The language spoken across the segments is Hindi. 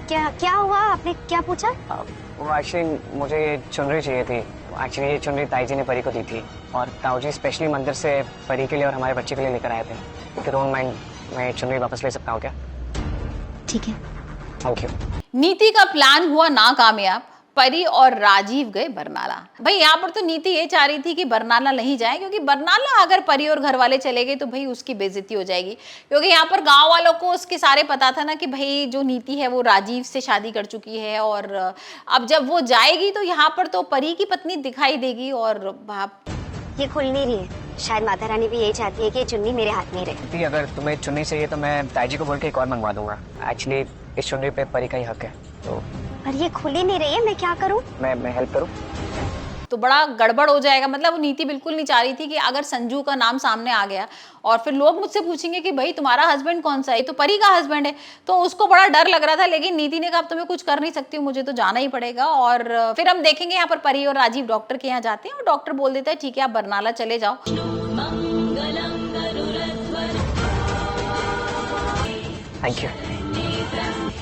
क्या क्या हुआ? आपने क्या पूछा? वो एक्चुअली मुझे ये चुनरी चाहिए थी। एक्चुअली ये चुनरी ताई जी ने परी को दी थी और ताऊ जी स्पेशली मंदिर से परी के लिए और हमारे बच्चे के लिए लेकर आए थे। इफ यू डोंट माइंड, मैं चुनरी वापस ले सकता हूँ क्या? ठीक है। Thank you. नीति का प्लान हुआ नाकामयाब। परी और राजीव गए बरनाला। भाई यहाँ पर तो नीति ये चाह रही थी कि बरनाला नहीं जाए, क्योंकि बरनाला अगर परी और घर वाले चले गए तो भाई उसकी बेइज्जती हो जाएगी। क्योंकि यहाँ पर गांव वालों को उसके सारे पता था ना कि भाई जो नीति है वो राजीव से शादी कर चुकी है, और अब जब वो जाएगी तो यहाँ पर तो परी की पत्नी दिखाई देगी। और बाप, ये खुल नहीं रही है। शायद माता रानी भी यही चाहती है कि ये चुन्नी मेरे हाथ में रहे। अगर तुम्हें चुन्नी चाहिए तो मैं ताई जी को बोल के एक और मंगवा दूंगा। एक्चुअली इस चुनरी पे परी का ही हक है, तो पर ये खुल ही नहीं रही है, मैं क्या करूं? मैं हेल्प करूं? तो बड़ा गड़बड़ हो जाएगा। मतलब वो नीति बिल्कुल नहीं चाह रही थी कि अगर संजू का नाम सामने आ गया और फिर लोग मुझसे पूछेंगे कि भाई तुम्हारा हस्बैंड कौन सा है, तो परी का हस्बैंड है। तो उसको बड़ा डर लग रहा था, लेकिन नीति ने कहा अब तो मैं कुछ कर नहीं सकती हूँ, मुझे तो जाना ही पड़ेगा। और फिर हम देखेंगे यहाँ पर परी और राजीव डॉक्टर के यहाँ जाते हैं और डॉक्टर बोल देता है ठीक है आप बरनाला चले जाओ। Thank you.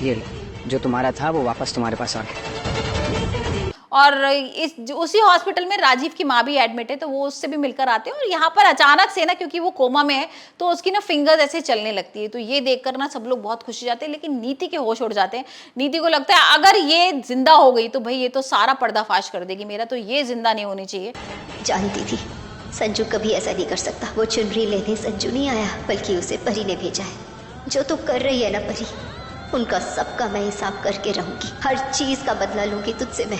ये जो तुम्हारा था वो वापस तुम्हारे पास आ गया। और उसी हॉस्पिटल में राजीव की माँ भी एडमिट है, तो वो उससे भी मिलकर आते हैं। और यहाँ पर अचानक से ना, क्योंकि वो कोमा में है, तो उसकी ना फिंगर्स ऐसे चलने लगती है। तो ये देखकर ना सब लोग बहुत खुश हो जाते हैं, लेकिन नीति के होश उड़ जाते हैं। नीति को लगता है अगर ये जिंदा हो गई तो भाई ये तो सारा पर्दाफाश कर देगी मेरा, तो ये जिंदा नहीं होनी चाहिए। जानती थी संजू कभी ऐसा नहीं कर सकता। वो चुनरी लेने संजू नहीं आया, बल्कि उसे परी ने भेजा है। जो तू कर रही है ना परी, उनका सबका मैं हिसाब करके रहूंगी। हर चीज का बदला लूंगी तुझसे मैं।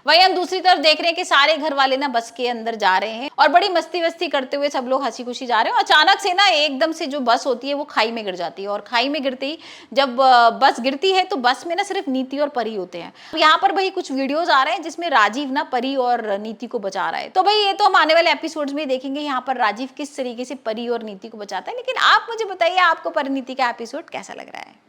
वहीं हम दूसरी तरफ देख रहे हैं कि सारे घर वाले ना बस के अंदर जा रहे हैं और बड़ी मस्ती वस्ती करते हुए सब लोग हंसी खुशी जा रहे हैं। अचानक से ना एकदम से जो बस होती है वो खाई में गिर जाती है, और खाई में गिरते ही जब बस गिरती है तो बस में ना सिर्फ नीति और परी होते हैं। यहाँ पर भाई कुछ वीडियोज आ रहे हैं जिसमें राजीव ना परी और नीति को बचा रहा है। तो भाई ये तो हम आने वाले एपिसोड्स में देखेंगे यहाँ पर राजीव किस तरीके से परी और नीति को बचाता है। लेकिन आप मुझे बताइए आपको परिणीति का एपिसोड कैसा लग रहा है?